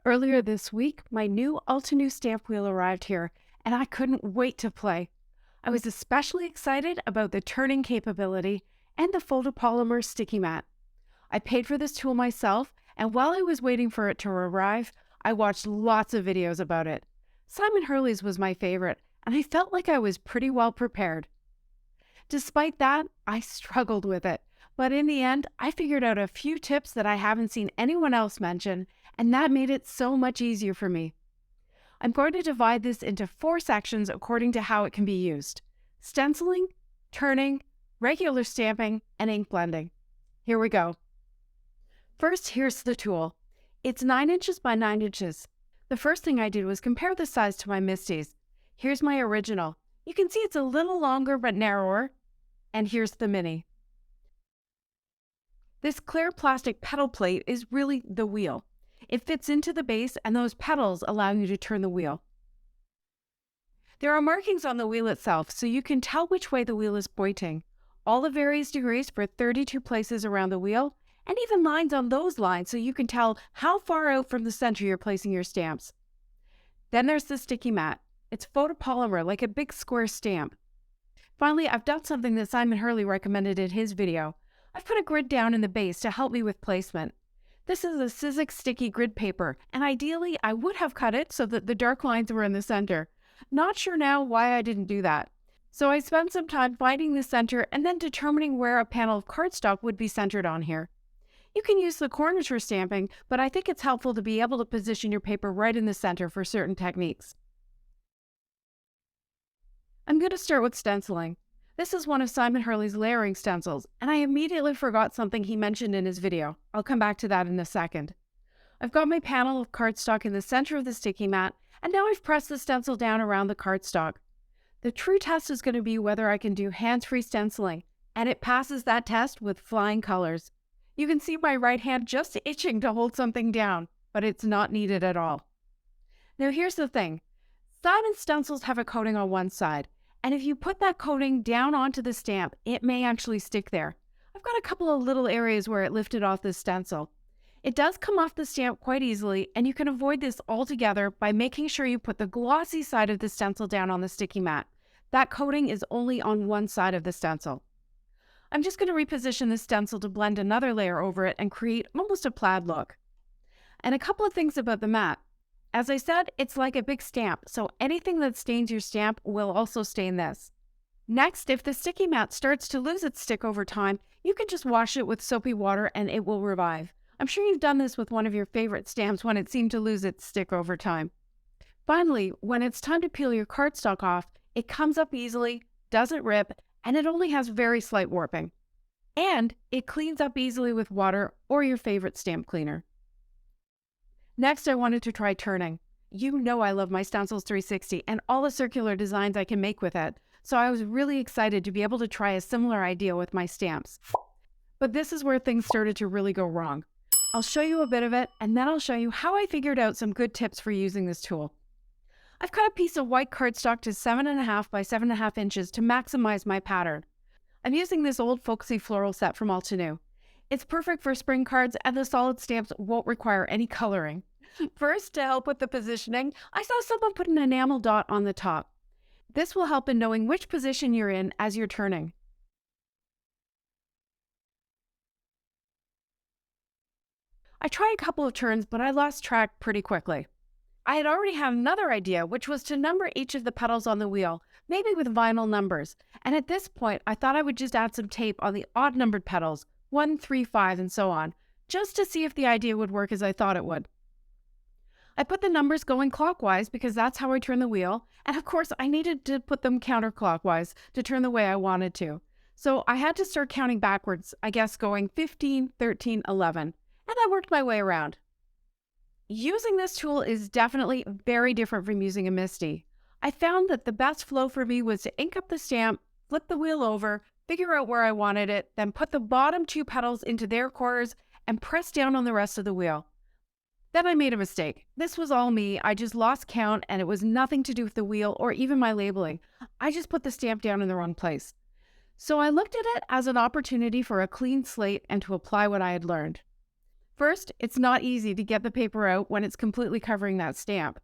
Earlier this week, my new Altenew Stampwheel arrived here, and I couldn't wait to play. I was especially excited about the turning capability and the Photopolymer sticky mat. I paid for this tool myself, and while I was waiting for it to arrive, I watched lots of videos about it. Simon Hurley's was my favorite, and I felt like I was pretty well prepared. Despite that, I struggled with it, but in the end, I figured out a few tips that I haven't seen anyone else mention, and that made it so much easier for me. I'm going to divide this into 4 sections according to how it can be used: stenciling, turning, regular stamping, and ink blending. Here we go. First, here's the tool. It's 9 inches by 9 inches. The first thing I did was compare the size to my Misty's. Here's my original. You can see it's a little longer but narrower. And here's the mini. This clear plastic pedal plate is really the wheel. It fits into the base, and those pedals allow you to turn the wheel. There are markings on the wheel itself, so you can tell which way the wheel is pointing. All the various degrees for 32 places around the wheel, and even lines on those lines so you can tell how far out from the center you're placing your stamps. Then there's the sticky mat. It's photopolymer, like a big square stamp. Finally, I've done something that Simon Hurley recommended in his video. I've put a grid down in the base to help me with placement. This is a Sizzix sticky grid paper, and ideally I would have cut it so that the dark lines were in the center. Not sure now why I didn't do that. So I spent some time finding the center and then determining where a panel of cardstock would be centered on here. You can use the corners for stamping, but I think it's helpful to be able to position your paper right in the center for certain techniques. I'm going to start with stenciling. This is one of Simon Hurley's layering stencils, and I immediately forgot something he mentioned in his video. I'll come back to that in a second. I've got my panel of cardstock in the center of the sticky mat, and now I've pressed the stencil down around the cardstock. The true test is going to be whether I can do hands-free stenciling, and it passes that test with flying colors. You can see my right hand just itching to hold something down, but it's not needed at all. Now here's the thing. Simon stencils have a coating on one side, and if you put that coating down onto the stamp, it may actually stick there. I've got a couple of little areas where it lifted off the stencil. It does come off the stamp quite easily, and you can avoid this altogether by making sure you put the glossy side of the stencil down on the sticky mat. That coating is only on one side of the stencil. I'm just going to reposition the stencil to blend another layer over it and create almost a plaid look. And a couple of things about the mat. As I said, it's like a big stamp, so anything that stains your stamp will also stain this. Next, if the sticky mat starts to lose its stick over time, you can just wash it with soapy water and it will revive. I'm sure you've done this with one of your favorite stamps when it seemed to lose its stick over time. Finally, when it's time to peel your cardstock off, it comes up easily, doesn't rip, and it only has very slight warping. And it cleans up easily with water or your favorite stamp cleaner. Next, I wanted to try turning. You know I love my Stencils 360 and all the circular designs I can make with it, so I was really excited to be able to try a similar idea with my stamps. But this is where things started to really go wrong. I'll show you a bit of it, and then I'll show you how I figured out some good tips for using this tool. I've cut a piece of white cardstock to 7.5 by 7.5 inches to maximize my pattern. I'm using this old Folksy floral set from Altenew. It's perfect for spring cards, and the solid stamps won't require any coloring. First, to help with the positioning, I saw someone put an enamel dot on the top. This will help in knowing which position you're in as you're turning. I tried a couple of turns, but I lost track pretty quickly. I had already had another idea, which was to number each of the petals on the wheel, maybe with vinyl numbers. And at this point, I thought I would just add some tape on the odd numbered petals, 1, 3, 5, and so on, just to see if the idea would work as I thought it would. I put the numbers going clockwise because that's how I turn the wheel, and of course I needed to put them counterclockwise to turn the way I wanted to. So I had to start counting backwards, I guess going 15, 13, 11, and I worked my way around. Using this tool is definitely very different from using a MISTI. I found that the best flow for me was to ink up the stamp, flip the wheel over, figure out where I wanted it, then put the bottom 2 petals into their corners and press down on the rest of the wheel. Then I made a mistake. This was all me. I just lost count, and it was nothing to do with the wheel or even my labeling. I just put the stamp down in the wrong place. So I looked at it as an opportunity for a clean slate and to apply what I had learned. First, it's not easy to get the paper out when it's completely covering that stamp.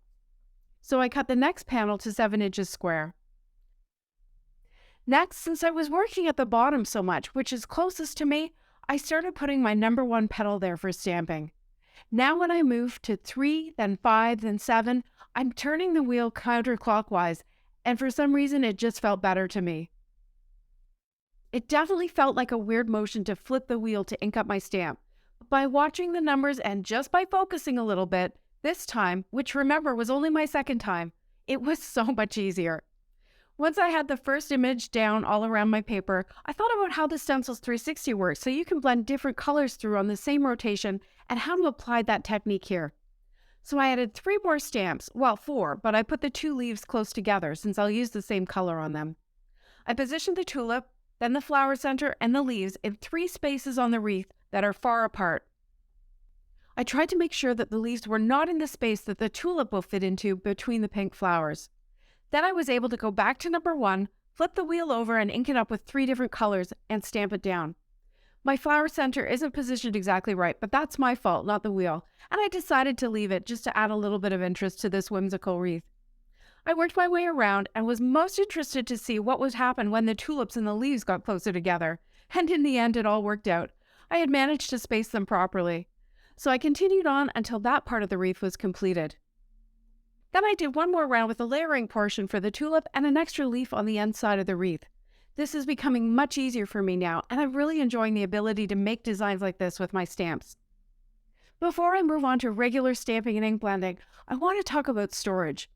So I cut the next panel to 7 inches square. Next, since I was working at the bottom so much, which is closest to me, I started putting my number 1 petal there for stamping. Now when I move to 3, then 5, then 7, I'm turning the wheel counterclockwise, and for some reason it just felt better to me. It definitely felt like a weird motion to flip the wheel to ink up my stamp. But by watching the numbers and just by focusing a little bit, this time, which remember was only my second time, it was so much easier. Once I had the first image down all around my paper, I thought about how the Stencils 360 works so you can blend different colors through on the same rotation and how to apply that technique here. So I added 3 more stamps, well 4, but I put the 2 leaves close together since I'll use the same color on them. I positioned the tulip, then the flower center and the leaves in 3 spaces on the wreath that are far apart. I tried to make sure that the leaves were not in the space that the tulip will fit into between the pink flowers. Then I was able to go back to number 1, flip the wheel over and ink it up with 3 different colors and stamp it down. My flower center isn't positioned exactly right, but that's my fault, not the wheel, and I decided to leave it just to add a little bit of interest to this whimsical wreath. I worked my way around and was most interested to see what would happen when the tulips and the leaves got closer together, and in the end it all worked out. I had managed to space them properly. So I continued on until that part of the wreath was completed. Then I did one more round with the layering portion for the tulip and an extra leaf on the end side of the wreath. This is becoming much easier for me now, and I'm really enjoying the ability to make designs like this with my stamps. Before I move on to regular stamping and ink blending, I want to talk about storage.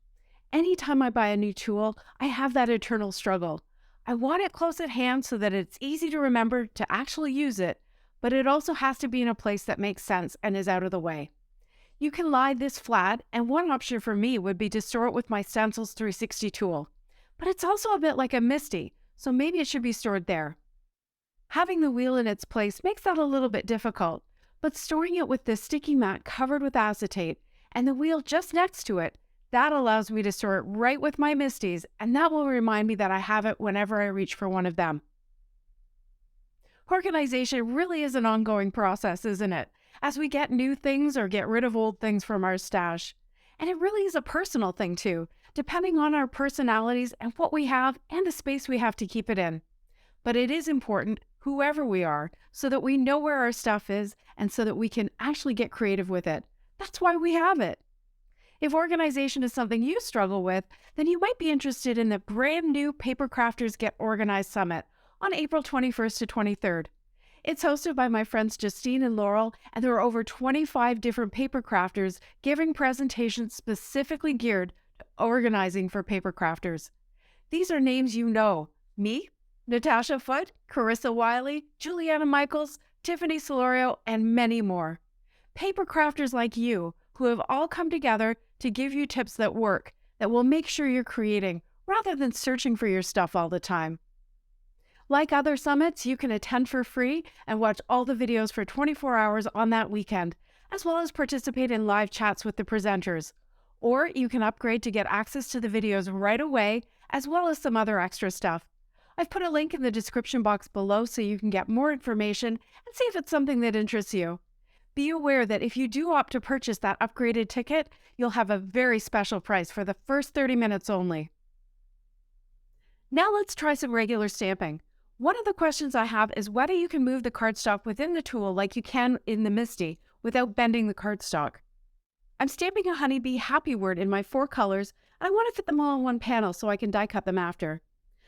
Anytime I buy a new tool, I have that eternal struggle. I want it close at hand so that it's easy to remember to actually use it, but it also has to be in a place that makes sense and is out of the way. You can lie this flat, and one option for me would be to store it with my Stencils 360 tool. But it's also a bit like a MISTI, so maybe it should be stored there. Having the wheel in its place makes that a little bit difficult, but storing it with this sticky mat covered with acetate and the wheel just next to it, that allows me to store it right with my MISTIs, and that will remind me that I have it whenever I reach for one of them. Organization really is an ongoing process, isn't it? As we get new things or get rid of old things from our stash. And it really is a personal thing too, depending on our personalities and what we have and the space we have to keep it in. But it is important, whoever we are, so that we know where our stuff is and so that we can actually get creative with it. That's why we have it. If organization is something you struggle with, then you might be interested in the brand new Paper Crafters Get Organized Summit on April 21st to 23rd. It's hosted by my friends Justine and Laurel, and there are over 25 different paper crafters giving presentations specifically geared to organizing for paper crafters. These are names you know: me, Natasha Foote, Carissa Wiley, Juliana Michaels, Tiffany Solorio, and many more. Paper crafters like you who have all come together to give you tips that work, that will make sure you're creating rather than searching for your stuff all the time. Like other summits, you can attend for free and watch all the videos for 24 hours on that weekend, as well as participate in live chats with the presenters. Or you can upgrade to get access to the videos right away, as well as some other extra stuff. I've put a link in the description box below so you can get more information and see if it's something that interests you. Be aware that if you do opt to purchase that upgraded ticket, you'll have a very special price for the first 30 minutes only. Now let's try some regular stamping. One of the questions I have is whether you can move the cardstock within the tool like you can in the MISTI without bending the cardstock. I'm stamping a honeybee happy word in my 4 colors, and I want to fit them all on one panel so I can die cut them after.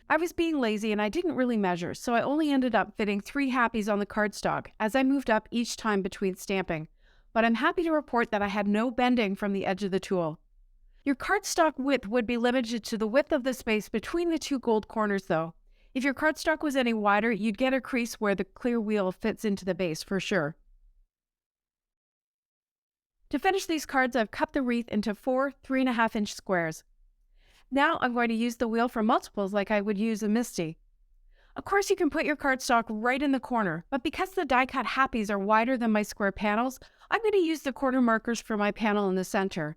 I was being lazy and I didn't really measure, so I only ended up fitting 3 happies on the cardstock as I moved up each time between stamping, but I'm happy to report that I had no bending from the edge of the tool. Your cardstock width would be limited to the width of the space between the 2 gold corners though. If your cardstock was any wider, you'd get a crease where the clear wheel fits into the base for sure. To finish these cards, I've cut the wreath into 4 3.5-inch squares. Now I'm going to use the wheel for multiples like I would use a MISTI. Of course, you can put your cardstock right in the corner, but because the die-cut happies are wider than my square panels, I'm going to use the corner markers for my panel in the center.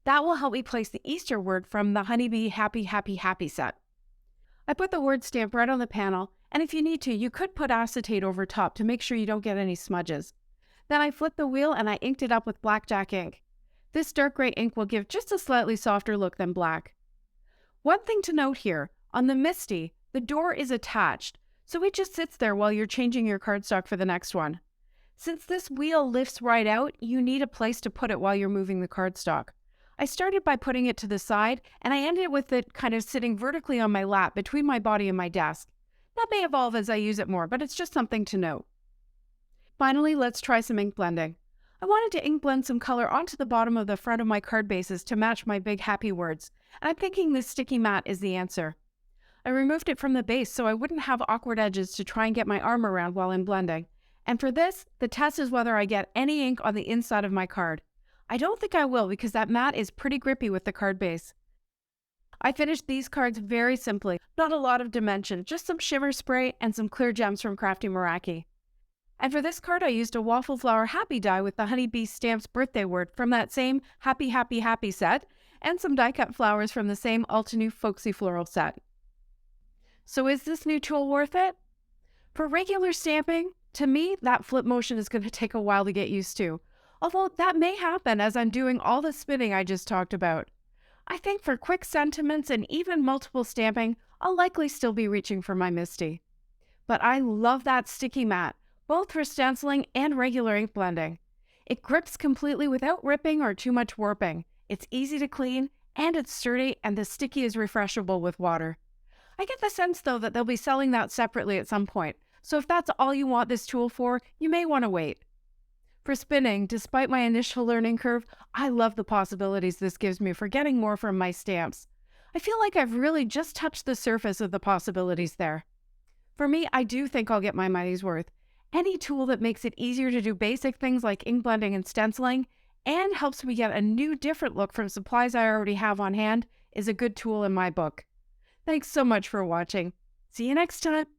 That will help me place the Easter word from the Honeybee Happy Happy Happy set. I put the word stamp right on the panel, and if you need to, you could put acetate over top to make sure you don't get any smudges. Then I flipped the wheel and I inked it up with blackjack ink. This dark gray ink will give just a slightly softer look than black. One thing to note here, on the Misty, the door is attached, so it just sits there while you're changing your cardstock for the next one. Since this wheel lifts right out, you need a place to put it while you're moving the cardstock. I started by putting it to the side, and I ended with it kind of sitting vertically on my lap between my body and my desk. That may evolve as I use it more, but it's just something to note. Finally, let's try some ink blending. I wanted to ink blend some color onto the bottom of the front of my card bases to match my big happy words, and I'm thinking this sticky mat is the answer. I removed it from the base so I wouldn't have awkward edges to try and get my arm around while I'm blending. And for this, the test is whether I get any ink on the inside of my card. I don't think I will because that mat is pretty grippy with the card base. I finished these cards very simply, not a lot of dimension, just some shimmer spray and some clear gems from Crafty Meraki. And for this card, I used a Waffle Flower Happy die with the Honeybee Stamps birthday word from that same Happy Happy Happy set, and some die-cut flowers from the same Altenew Folksy floral set. So is this new tool worth it? For regular stamping, to me, that flip motion is going to take a while to get used to, although that may happen as I'm doing all the spinning I just talked about. I think for quick sentiments and even multiple stamping, I'll likely still be reaching for my Misty. But I love that sticky mat, both for stenciling and regular ink blending. It grips completely without ripping or too much warping. It's easy to clean, and it's sturdy, and the sticky is refreshable with water. I get the sense, though, that they'll be selling that separately at some point, so if that's all you want this tool for, you may want to wait. For spinning, despite my initial learning curve, I love the possibilities this gives me for getting more from my stamps. I feel like I've really just touched the surface of the possibilities there. For me, I do think I'll get my money's worth. Any tool that makes it easier to do basic things like ink blending and stenciling, and helps me get a new, different look from supplies I already have on hand, is a good tool in my book. Thanks so much for watching. See you next time.